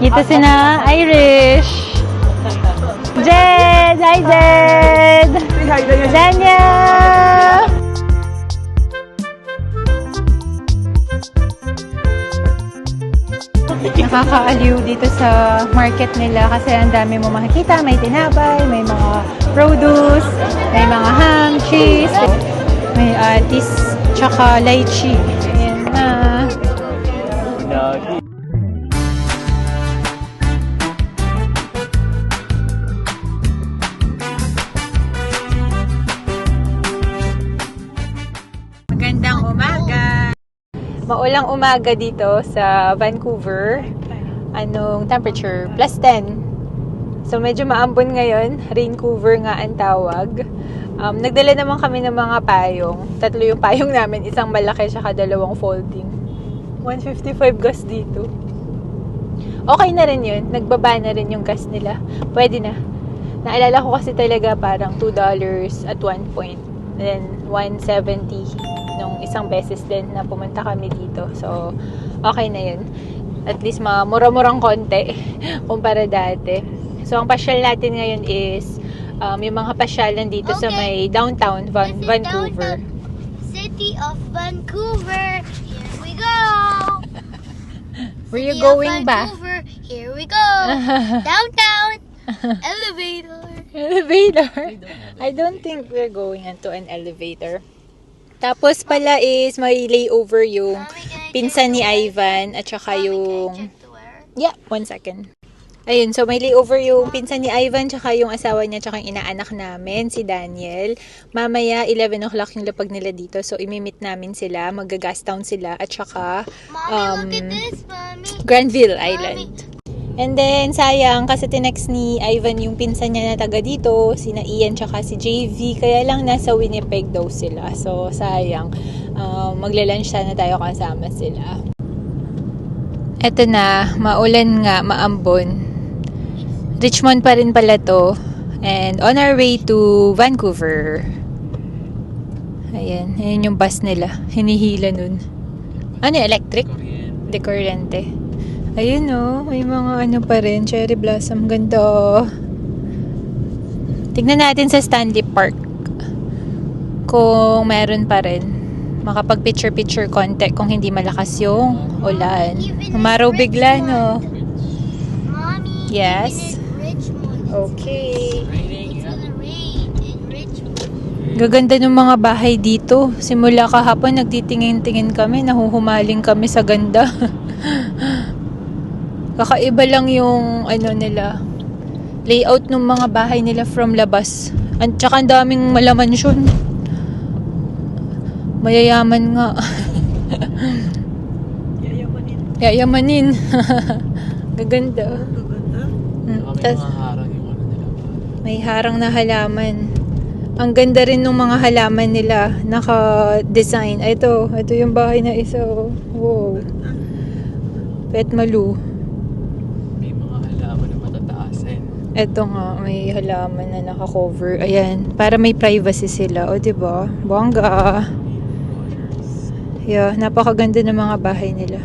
Dito sina Irish. Jed! Hi, Jed! Daniel! Nakakaaliw dito sa market nila kasi ang dami mo makikita. May tinapay, may mga produce, may mga ham, cheese, may atis, tsaka lychee. Ayan na. Magandang umaga! Maulang umaga dito sa Vancouver. Anong temperature? +10. So, medyo maambon ngayon. Raincover nga ang tawag. Nagdala naman kami ng mga payong. 3 yung payong namin. Isang malaki saka 2 folding. 155 gas dito. Okay na rin yun. Nagbaba na rin yung gas nila. Pwede na. Naalala ko kasi talaga parang $2 at one point. Then, 170 nung isang beses din na pumunta kami dito. So, okay na yun. At least mura-murang konti kumpara dati. So, ang pasyal natin ngayon is yung mga pasyalan dito sa may downtown Vancouver. City of Vancouver. Here we go. Where you going ba? Vancouver. Here we go. Downtown. Elevator. Elevator? I don't think we're going into an elevator. Tapos pala is may layover yung pinsan ni Ivan at saka yung... Yeah, 1 second. Ayun, so may layover yung pinsan ni Ivan tsaka yung asawa niya tsaka yung inaanak namin, si Daniel. Mamaya 11 o'clock yung lapag nila dito. So imimit namin sila, mag-gas down sila at saka Mommy, look at this, Mommy. Granville Island. And then, sayang, kasi tinext ni Ivan yung pinsan niya na taga dito, sina Ian tsaka si JV, kaya lang nasa Winnipeg daw sila. So, sayang. Magla-lunch sana tayo kasama sila. Eto na, maulan nga, maambon. Richmond pa rin pala to. And on our way to Vancouver. Ayan, ayan yung bus nila. Hinihila nun. Ano yung electric? De kuryente. Ayun o, may mga ano pa rin, cherry blossom, ganda. Tignan natin sa Stanley Park kung meron pa rin. Makapag-picture-picture konti kung hindi malakas yung ulan. Umaraw bigla, no? Mommy, Yes? even in Richmond, Okay. it's gonna rain in Richmond. Gaganda ng mga bahay dito. Simula kahapon, nagtitingin-tingin kami, nahuhumaling kami sa ganda. Kakaiba lang yung ano nila, layout ng mga bahay nila from labas. At saka ang daming malamansyon. Mayayaman nga. Yayamanin. Gaganda. Tas, may harang na halaman. Ang ganda rin ng mga halaman nila. Naka-design. Ito yung bahay na isa. Wow. Petmalu. Eto nga, may halaman na naka-cover. Ayan, para may privacy sila. O, diba? Bongga. Yeah, napakaganda ng mga bahay nila.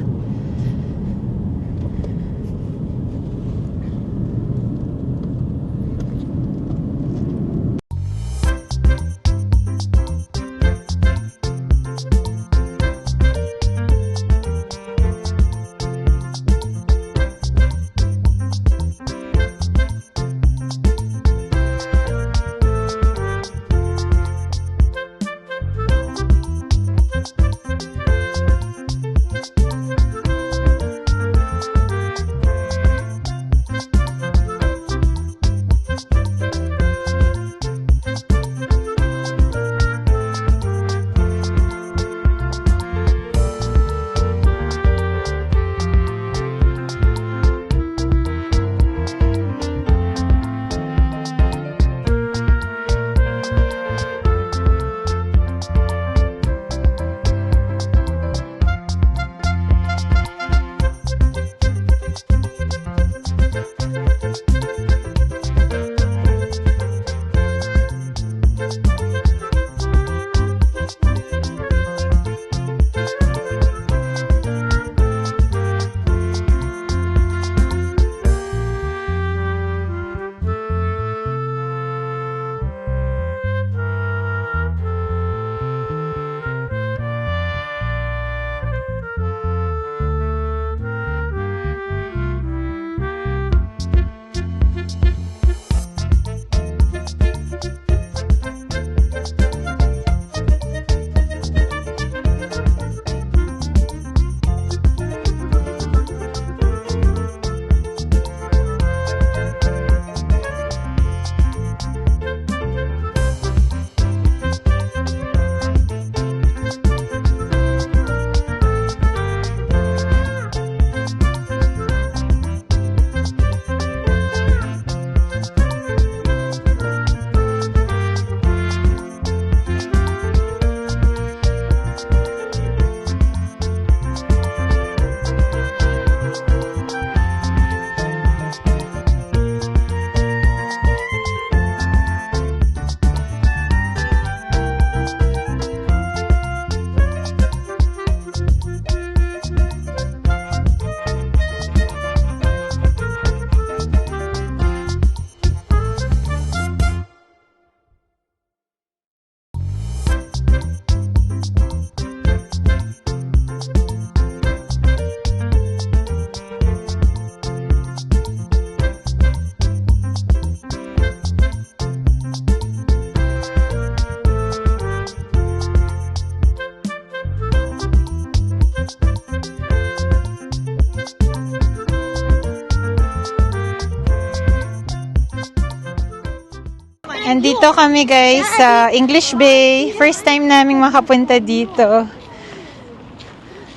Nandito kami guys sa English Bay. First time naming makapunta dito.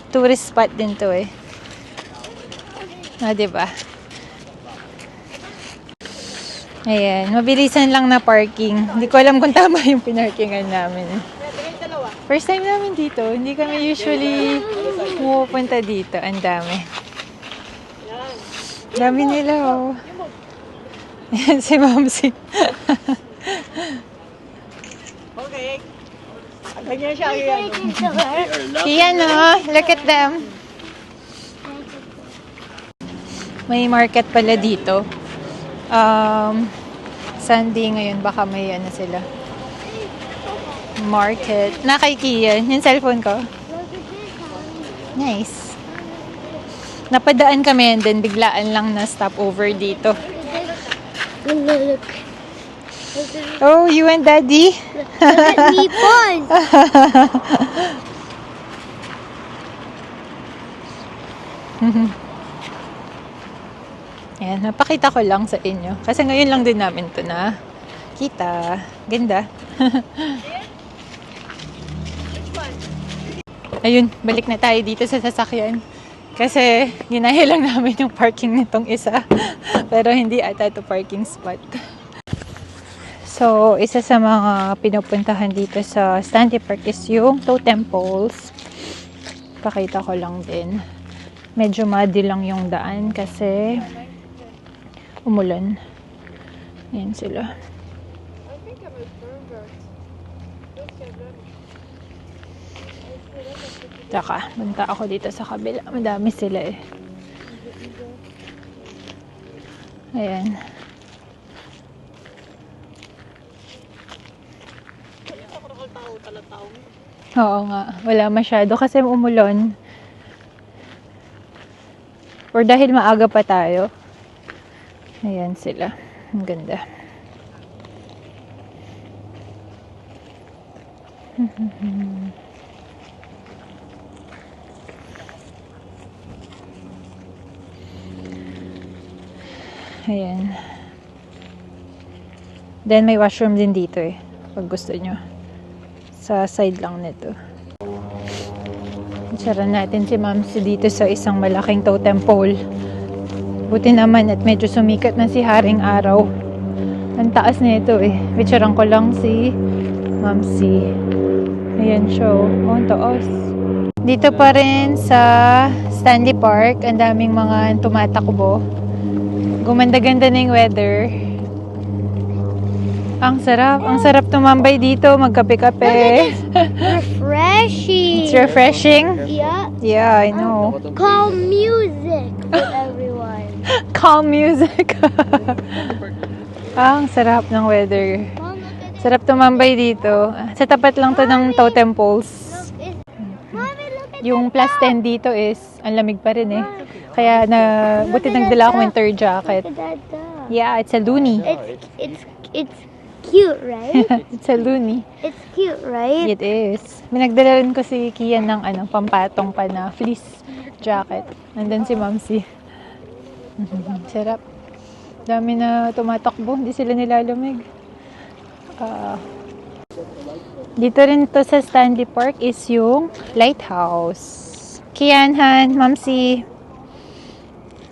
Tourist spot din to eh. Diba? Ayan, mabilisan lang na parking. Hindi ko alam kung tama yung pinarkingan namin. First time namin dito. Hindi kami usually pumupunta dito. Ang dami. Dami nila oh. Ayan si Mamsi. Okay. Ganyan siya. Iyan oh, look at them. May market pala dito. Sunday ngayon, baka may ano sila. Market. Nakay Kian. Yung cellphone ko. Nice. Napadaan kami and then biglaan lang na stop over dito. Look. Oh, you and Daddy? Look at me, fun. Ayan, napakita ko lang sa inyo. Kasi ngayon lang din namin to na kita. Ganda. Ayun, balik na tayo dito sa sasakyan. Kasi ginaya lang namin yung parking nitong isa. Pero hindi ata ito parking spot. So, isa sa mga pinupuntahan dito sa Stanley Park is yung Totem Poles. Pakita ko lang din. Medyo muddy lang yung daan kasi umulan. Ayan sila. Tsaka, punta ako dito sa kabila. Madami sila eh. Ayan. Oo nga. Wala masyado kasi umulan. Or dahil maaga pa tayo. Ayan sila. Ang ganda. Ayan. Then may washroom din dito eh. Pag gusto nyo. Sa side lang nito. Tsara natin si Mamsi dito sa isang malaking totem pole. Buti naman at medyo sumikat na si Haring Araw. Ang taas nito eh. Picturean ko lang si Mamsi. Ayan siya oh. Ang taas. Dito pa rin sa Stanley Park. Ang daming mga tumatakbo. Gumanda-ganda na yung weather. Ang sarap. Ang sarap tumambay dito. Magkape-kape. Refreshing. It's refreshing? Yeah. Yeah, I know. Calm music for everyone. Calm music. Ang sarap ng weather. Mom, look at it. Sarap tumambay dito. Sa tapat lang to ng totem poles. Mommy, look at Yung plus 10 dito is, ang lamig pa rin eh. Kaya buti nagdala akong winter jacket. Look at that dog. Yeah, it's a loony. It's cute, right? It's a loony. It's cute, right? It is. Minagdala rin ko si Kian ng pampatong pa na fleece jacket. Nandun si Mamsi. Sarap. Dami na tumatakbo. Hindi sila nilalamig. Dito rin to sa Stanley Park is yung lighthouse. Kian, Han, Mamsi.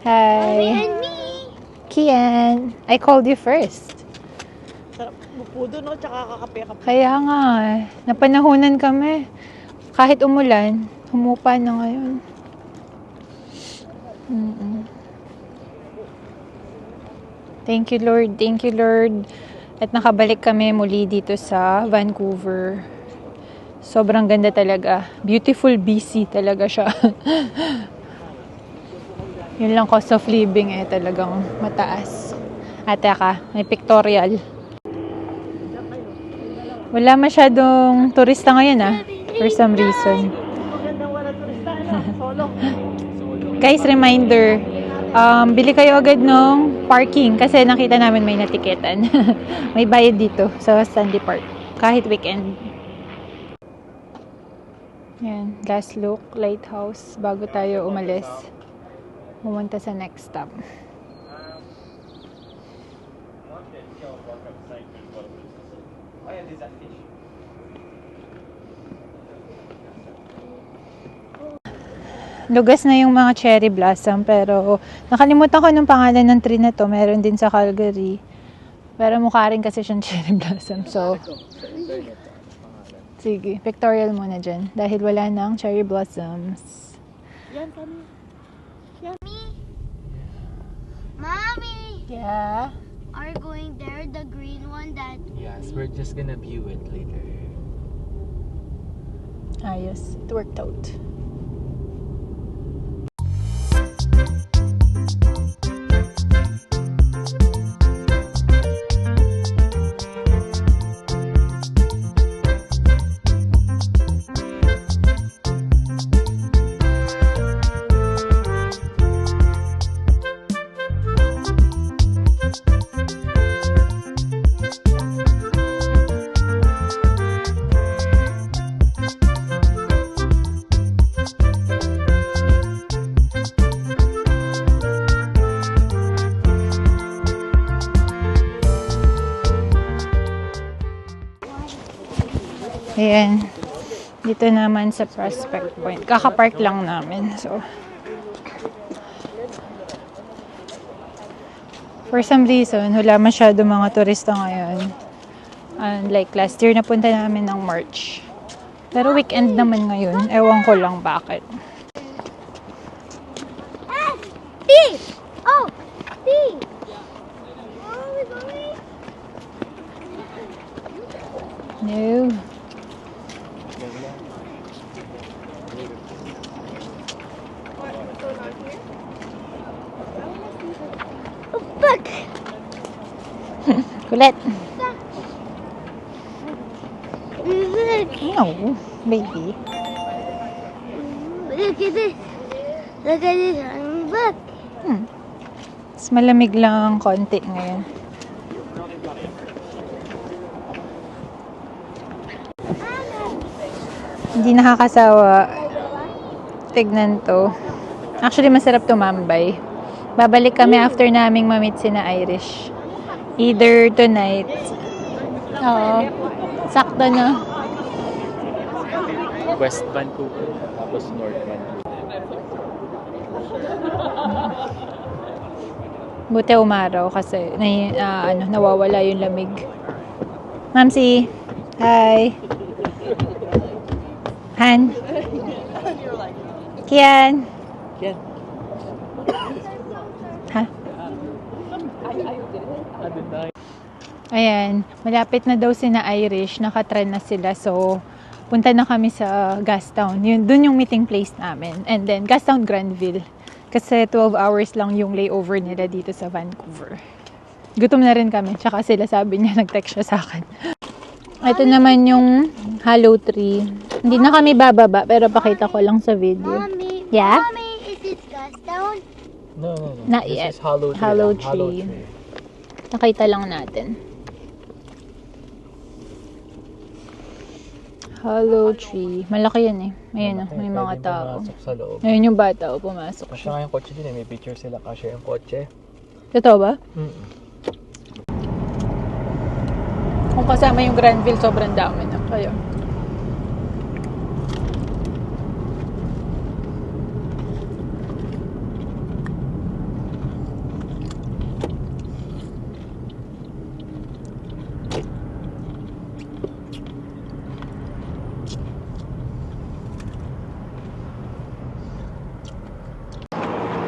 Hi. And me. Kian, I called you first. Sarap bupo doon, no? Tsaka kakape-kape. Kaya nga, napanahunan kami. Kahit umulan, humupa na ngayon. Thank you, Lord. Thank you, Lord. At nakabalik kami muli dito sa Vancouver. Sobrang ganda talaga. Beautiful BC talaga siya. Yun lang, cost of living talagang mataas. At teka, may pictorial. Wala masyadong turista ngayon for some reason. Magandang wala turista, solo. Guys, reminder, bili kayo agad ng parking kasi nakita namin may natiketan. May bayad dito sa Stanley Park. Kahit weekend. Yan, last look, lighthouse, bago tayo umalis. Pumunta sa next stop. Lugas na yung mga cherry blossom, pero nakalimutan ko ng pangalan ng tree na to. Meron din sa Calgary. Pero mukha rin kasi siyang cherry blossom. So, sige, pictorial muna dyan. Dahil wala nang cherry blossoms. Yan, kami. Mommy, Yeah? are going there, the green one that... Yes, we're just gonna view it later. Ayos. It worked out. Ayan. Dito naman sa Prospect Point. Kaka-park lang namin. So, for some reason, wala masyado mga turista ngayon. Like last year, napunta namin ng March. Pero weekend naman ngayon. Ewan ko lang bakit. B! Oh! B! Oh, we're going. No. Oh, look! Kulit. Look! No, baby. Look at this! Look at this! Look! Mas malamig lang ang konti ngayon. Hindi nakakasawa. Tignan to. Actually, masarap tumambay. Babalik kami after naming mamit sina Irish. Either tonight. Oo. Sakto na. West Vancouver, tapos North Vancouver. Buti umaraw kasi nawawala yung lamig. Mamsi. Hi. Han. Kian. Ken. Ha? Ayan, malapit na daw sina Irish, nakatrend na sila, so punta na kami sa Gastown. Dun yung meeting place namin. And then, Gastown Granville. Kasi 12 hours lang yung layover nila dito sa Vancouver. Gutom na rin kami, tsaka sila sabi niya, nag-text siya sa akin. Ito naman yung hollow tree. Hindi na kami bababa, pero pakita ko lang sa video. Mommy! Yeah? Mommy, is it Gastown? No. Not This yet. is hollow tree. Hollow lang. Hollow tree. tree. Nakita lang natin. Hollow tree. Malaki yan eh. Ayan o, may mga Pwede tao. pumasok sa loob. Ayun yung bata o, pumasok Kasi siya. nga yung kotse din eh. May picture sila kasi yung kotse. Totoo ba? Mm-mm. Kung kasama yung Granville, sobrang dami na. Kaya.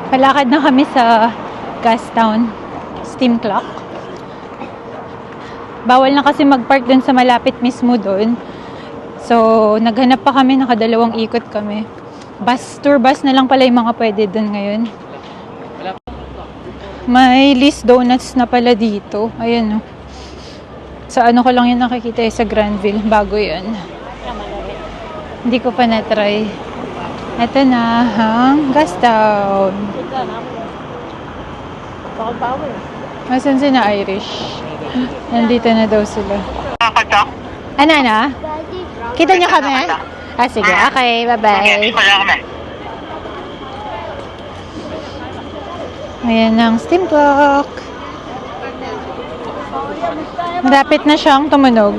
Palakad na kami sa Gastown Steam Clock. Bawal na kasi mag-park dun sa malapit mismo dun. So, naghanap pa kami, nakadalawang ikot kami. Tour bus na lang pala yung mga pwede dun ngayon. May Liz Donuts na pala dito. Ayan o. Sa ano ko lang yun nakikita sa Granville. Bago yan. Hindi ko pa na-try. Ito na, Gastown. Bakit bawal? Masan si na Irish? Nandito na daw sila. Ano na? Daddy, Kita niyo kami? Ah, sige. Okay, bye-bye. Ayan ang steam clock. Malapit na siyang tumunog.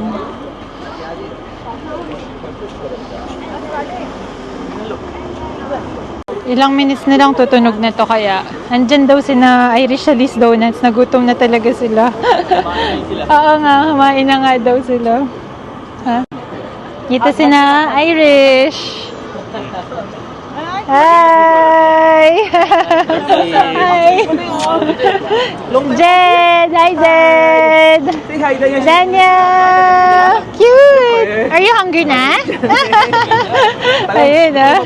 Ilang minutes na lang tutunog na to kaya. Andyan daw sina Irish Alice Donuts. Nagutom na talaga sila. Oo nga, kumain na nga daw sila. Ha? Dito sina Irish. Hi! Hi! Jed! Hi, Jed! Say hi, Daniel. Daniel! Cute! Are you hungry na? Ayun, ah.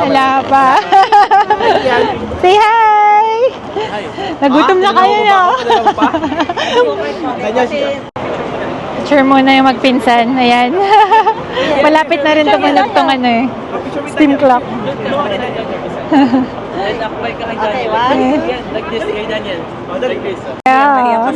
Wala pa. Say hi! Nagutom na kayo, no? Picture muna yung magpinsan. Ayan. Malapit na rin tumunog tong ano eh. Steam clock. Okay, one. Like this, kay Daniel. Like this. Yeah.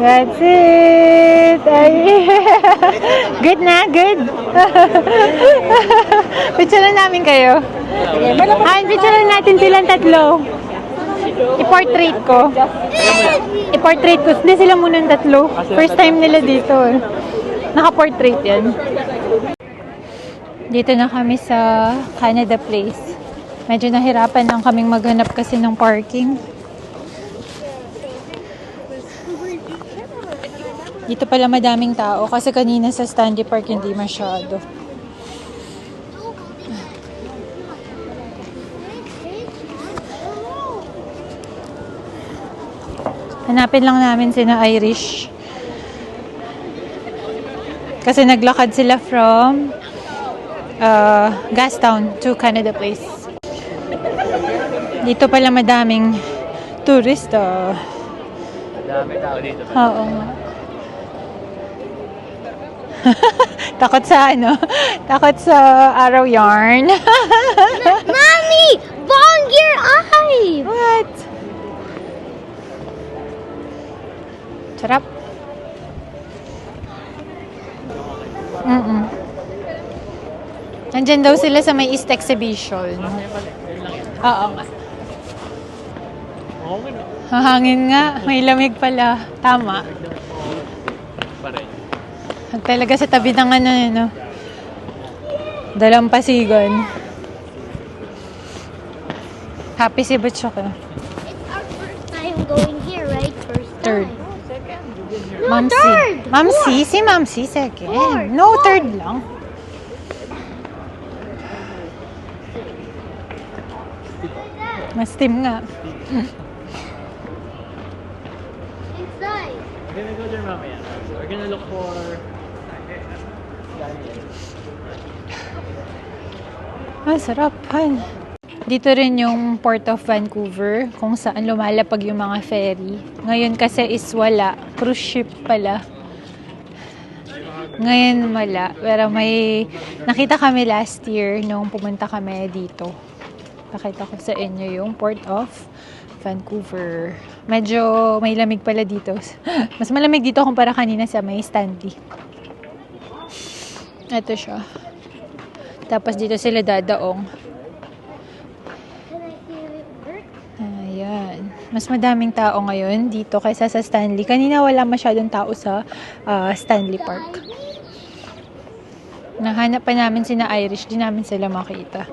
That's it! Ay. Good na? Good? Picturean namin kayo. Picturean natin silang tatlo. I-portrait ko. I-portrait ko. Hindi sila muna ng tatlo. First time nila dito. Naka-portrait yan. Dito na kami sa Canada Place. Medyo nahirapan lang kaming maghanap kasi ng parking. Dito pala madaming tao kasi kanina sa Stanley Park hindi masyado. Hanapin lang namin sina Irish. Kasi naglakad sila from Gastown to Canada Place. Dito pala madaming turista. Dami tao dito. Oo nga. Takot sa ano? Takot sa araw yarn. Mommy! Bong your eye! What? Sarap. Nandyan daw sila sa may East Exhibition. Oo nga. Hangin nga. May lamig pala. Tama. Talaga sa tabi ng ano, no? Dalampasigan. Happy si Butchok. It's our first time going here, right? First Third. time. No, Mamsi. third! Mamsi? Si Mamsi, second. Fourth. No, third lang. Mas team nga. Inside. We're gonna go there mamaya. So we're gonna look for Daniel. Sarapan. Dito rin yung Port of Vancouver, kung saan lumalapag yung mga ferry. Ngayon kasi is wala. Cruise ship pala. Ngayon wala. Pero may nakita kami last year nung pumunta kami dito. Pakita ko sa inyo yung Port of Vancouver. Medyo may lamig pala dito. Mas malamig dito kumpara kanina sa may Stanley. Ito siya. Tapos dito sila dadaong. Ayan. Mas madaming tao ngayon dito kaysa sa Stanley. Kanina wala masyadong tao sa Stanley Park. Nahanap pa namin sina Irish. Di namin sila makita.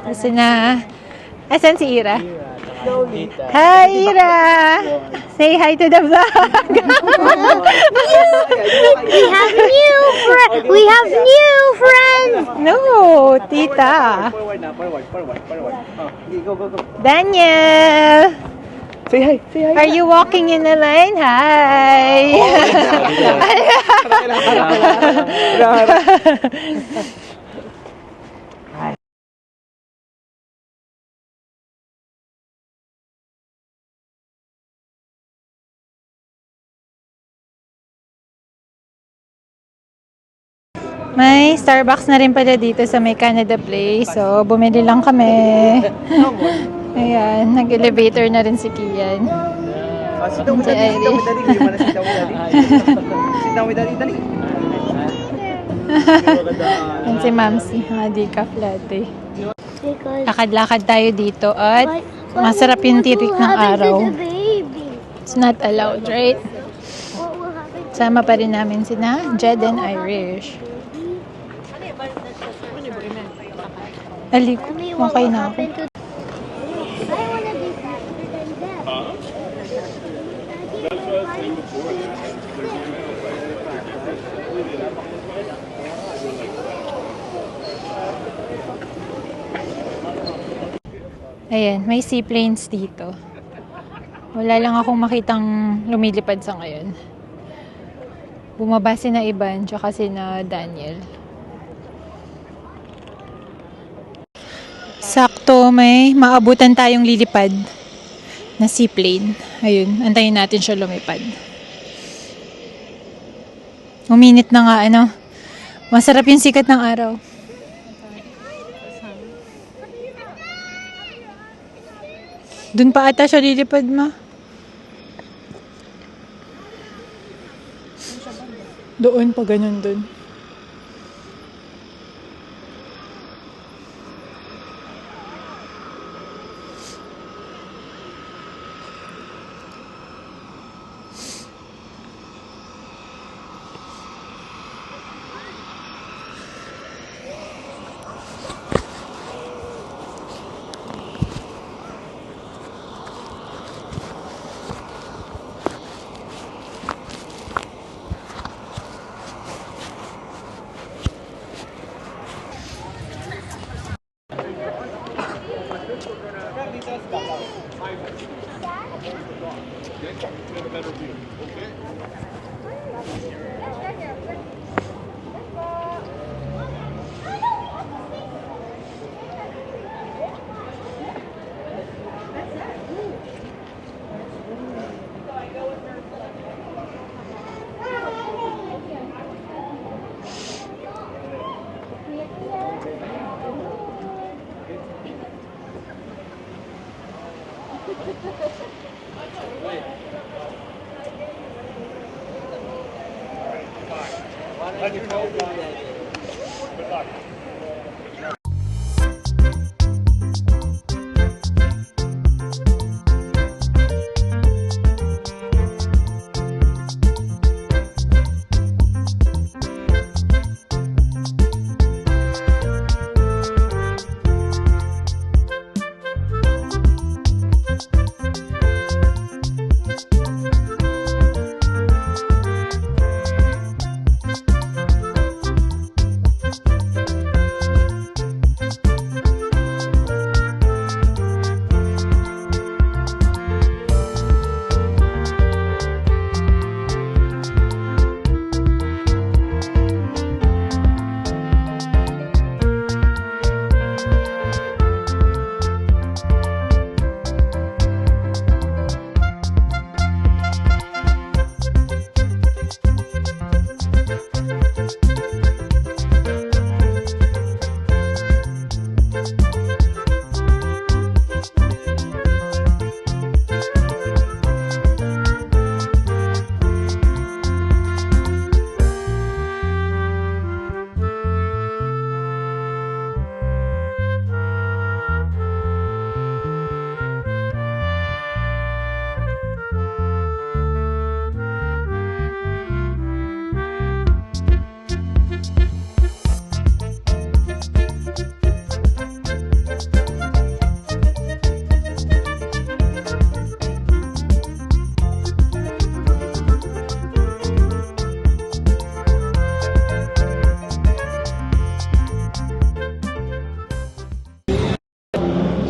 Kasi na... Asan si Ira? Hi, Ira! Say hi to the vlog! We have new friends! No, tita. Forward na, forward. Go. Daniel! Say hi. Say hi. Are you walking in the line? Hi! May Starbucks na rin pala dito sa may Canada Place. So, bumili lang kami. Ayan, nag-elevator na rin si Kian. Sit down with daddy. Sit down with daddy. You wanna sit down with daddy? Sit down with daddy. Dali. Yan si Mamsi, mga decaf latte. Because Lakad-lakad tayo dito at masarap yung tirik ng araw. It's not allowed, right? What will happen to Sama pa rin namin sina Jed and Irish. Ali, Mommy, what okay will na ako. happen to I wanna be faster than them. Ayan, may seaplanes dito. Wala lang akong makitang lumilipad sa ngayon. Bumaba si na Iban, tsaka si na Daniel. Sakto, may maabutan tayong lilipad na seaplane. Ayun, antayin natin siya lumipad. Uminit na nga, ano. Masarap yung sikat ng araw. Dun pa ata siya lilipad, ma. Doon pa ganun dun.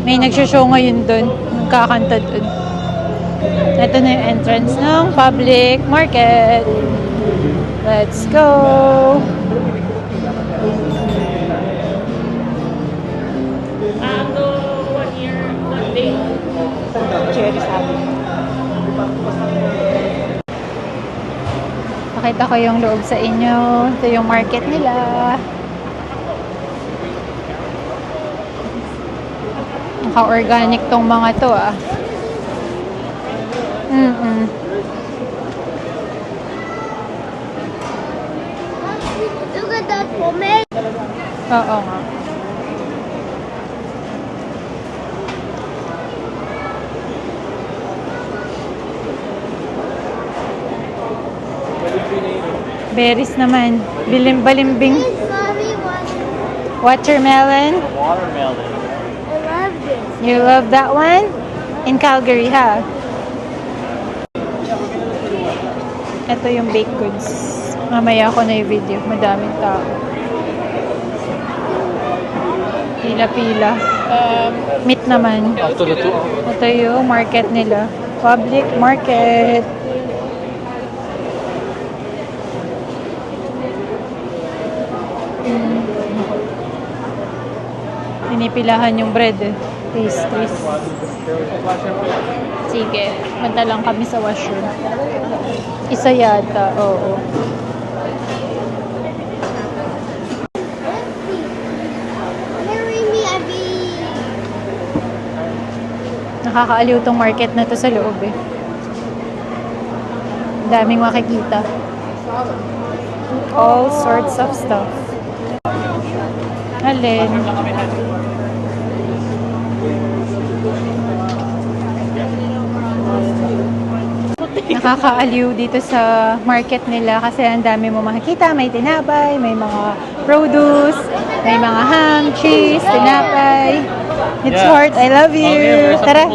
May nagsishow ngayon doon. Nagkakanta doon. Ito na yung entrance ng public market. Let's go! Pakita ko yung loob sa inyo. Ito yung market nila. Naka-organic tong mga to ah. Look at that woman. Oo nga. Berries naman. Balimbing. This mommy wants. Watermelon. Watermelon. I love this. You love that one? In Calgary, ha? Ito yung baked goods. Mamaya ako na yung video. Madaming tao. Pila-pila. Meat naman. Ito yung market nila. Public market. Pinipilahan yung bread eh. Pastries. Sige. Punta lang kami sa washroom. Isa yata. Oo. Marry me, Abby. Nakakaaliw tong market na to sa loob eh. Daming makikita. All sorts of stuff. Alin? Nakakaaliw dito sa market nila kasi ang dami mo makikita. May tinapay, may mga produce, may mga ham, cheese, tinapay. It's hard. I love you. Tara.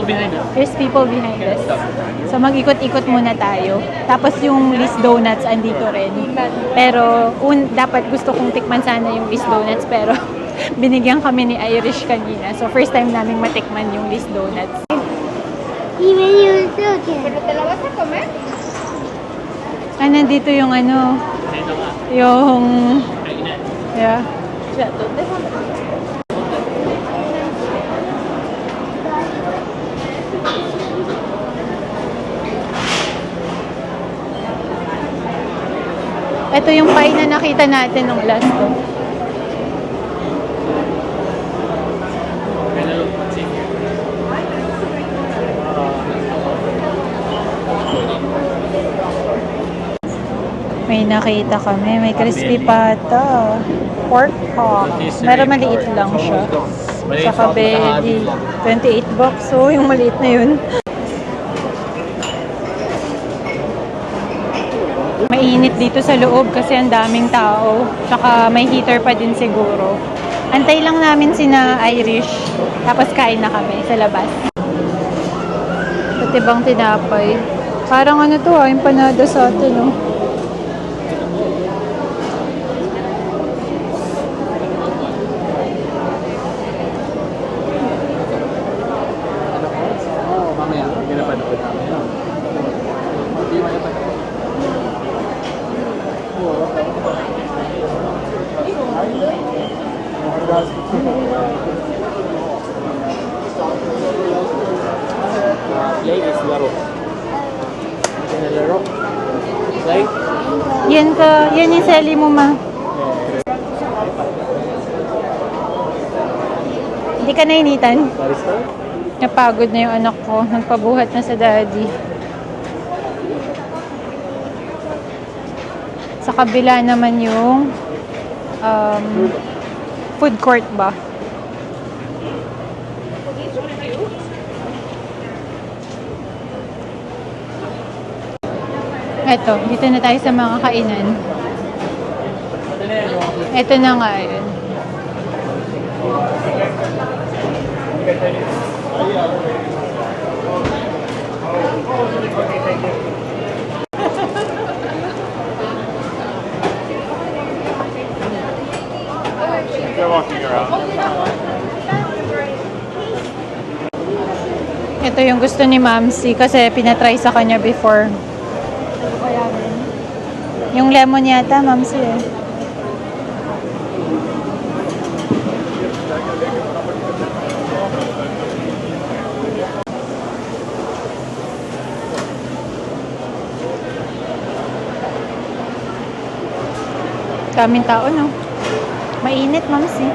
There's people behind us. So mag-ikot-ikot muna tayo. Tapos yung Liz Donuts andito rin. Pero dapat gusto kong tikman sana yung Liz Donuts pero binigyan kami ni Irish kanina. So first time namin matikman yung Liz Donuts. Even you still can. ¿Pero te la vas a comer? Ah, nandito yung ano, Dito nga. yung, Kainan. yeah. Ito yung pie na nakita natin nung last to. Gonna look what's in here. May nakita kami, may crispy pata. Pork hock. Pero maliit lang siya. Saka belly. 28 bucks. So, yung maliit na yun. Mainit dito sa loob kasi ang daming tao. Saka may heater pa din siguro. Antay lang namin sina Irish. Tapos kain na kami sa labas. Pati bang tinapay. Parang ano to empanada sa atin, no? Mamaya, ginapanood namin. Hindi mo napanood. Play is laro. Laro. Like? Yan yung seli mo, ma. Hindi ka nainitan? Barista? Napagod na yung anak ko. Nagpabuhat na sa daddy. Sa kabila naman yung food court ba? Eto, dito na tayo sa mga kainan. Eto na nga yun. They're walking around. Ito yung gusto ni Mamsi kasi pinatry sa kanya before. Yung lemon yata, Mamsi eh. Kaming tao, no? Mainit, Mamsi.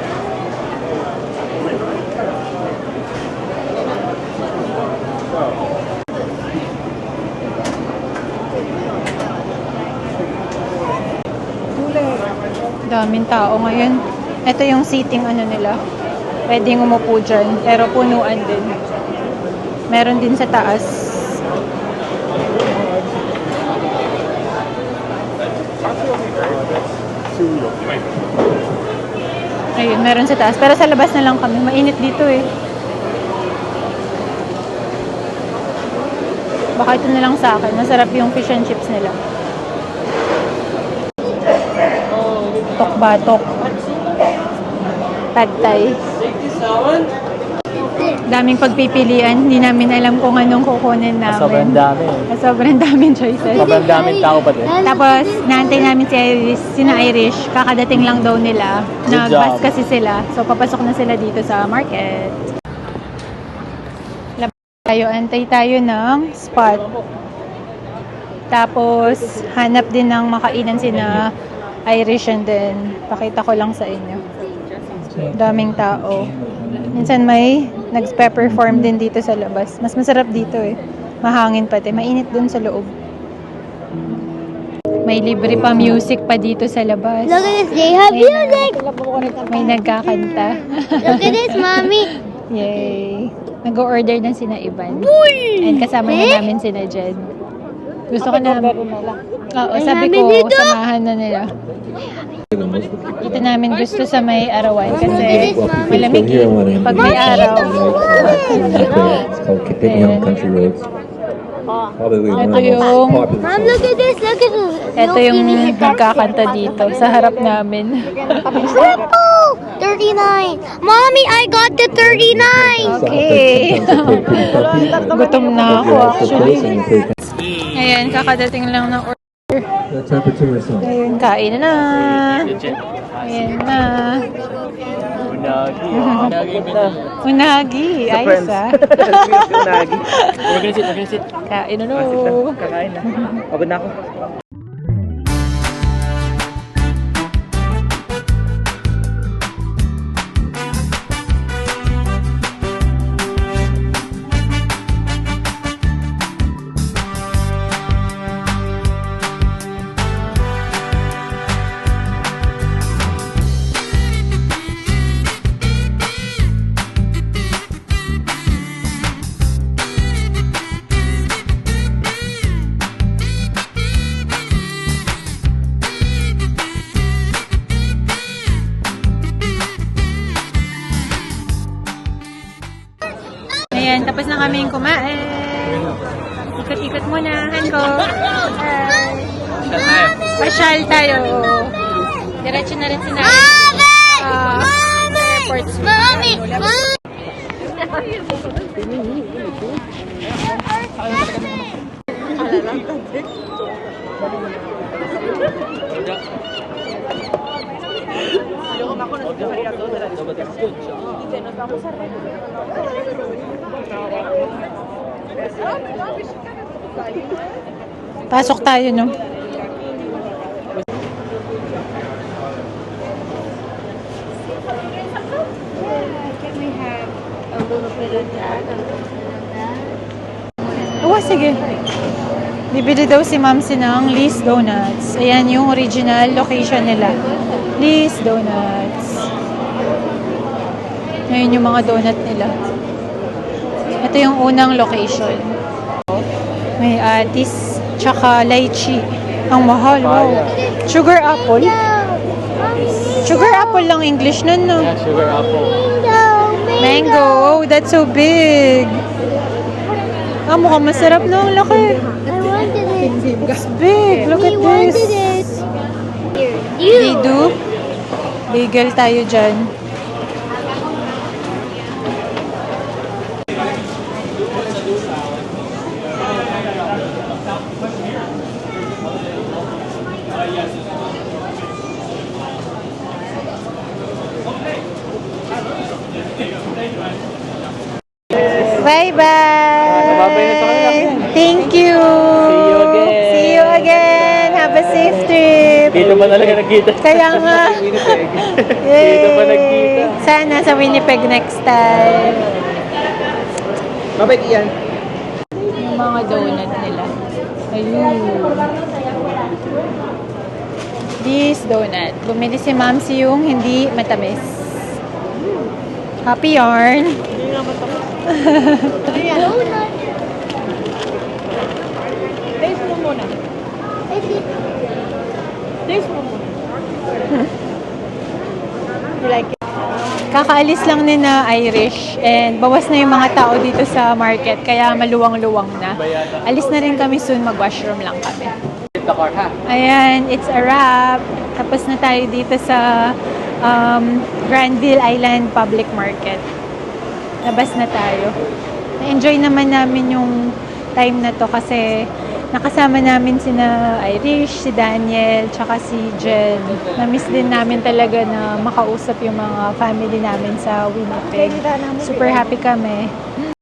Daming tao ngayon. Ito yung seating ano nila. Pwedeng umupo dyan. Pero punuan din. Meron din sa taas. Ayun, meron sa taas. Pero sa labas na lang kami. Mainit dito eh. Baka ito na lang sa akin. Masarap yung fish and chips nila. Tok-batok. Pad Thai. Daming pagpipilian. Hindi namin alam kung anong kukunin namin. Sobrang dami. Sobrang daming choices. Sobrang daming tao pa din. Tapos, naantay namin si Irish, sina Irish. Kakadating lang daw nila. Good Nag-bus job. kasi sila. So, papasok na sila dito sa market. Labas tayo. Antay tayo ng spot. Tapos, hanap din ng makainan sina Irish and then pakita ko lang sa inyo. Daming tao. Minsan may nagpe-perform din dito sa labas. Mas masarap dito eh. Mahangin pati. Mainit dun sa loob. May libre pa music pa dito sa labas. Look at this, they have music. May nagkakanta. Look at this, mommy. Yay. Nag-order na sina Ivan. And kasama na namin sina Jed. Gusto ko na. Oo, sabi ko, samahan na nila. Dito namin gusto sa may arawan kasi malamig eh. Pag may araw. It's called Kipinyong Country Roads. Probably one of Ito the most yung, popular. Mom, look at this, look at this. ito yung nagkakanta dito sa harap namin. Purple! 39. Mommy, I got the 39. Okay. Gutom na ako actually. The Ayan, kakadating lang ng order. temperature is on. Ayun, kain na. Ayan na. Unagi. Unagi. Unagi. Ayos ah. Unagi. We're gonna sit. Kain na no. Kakain na. Pagod na ako. Ayan, tapos na kaming kumain. Ikot-ikot muna, Hanko. Pasyal tayo. Diretso na rin si Nari. Airport. Mommy, mommy. Pasok tayo, no? Oo, sige. Bibili daw si Mamsi ng Lee's Donuts. Ayan yung original location nila. Lee's Donuts. Ayan yung mga donut nila. Ito yung unang location. May atis, tsaka lychee. Ang mahal, wow. Sugar apple. Sugar apple lang English nun, no? Yeah, sugar apple. Mango. Oh, that's so big. Ah, mukhang masarap na. Ang laki. I wanted it. It's big. Look at We wanted this. it. Here, They do. Bagel tayo dyan. Bye-bye! Babay na sa kanila. Thank you! See you again. See you again! Have a safe trip! Dito ba talaga nagkita? Kaya nga. Winnipeg. Dito pa nagkita. Sana sa Winnipeg next time. Mabait iyan. Yung mga donut nila. Ayun. This donut. Bumili si Mamsi yung hindi matamis. Happy yarn. Donut. Taste mo muna. Taste mo muna. You like it? Kakaalis lang ni na Irish and bawas na yung mga tao dito sa market kaya maluwang-luwang na. Alis na rin kami soon, mag-washroom lang kami. The car, ha? Ayan, it's a wrap. Tapos na tayo dito sa Granville Island Public Market. Labas na tayo. Na-enjoy naman namin yung time na to kasi nakasama namin sina Irish, si Daniel, tsaka si Jen. Na-miss din namin talaga na makausap yung mga family namin sa Winnipeg. Super happy kami.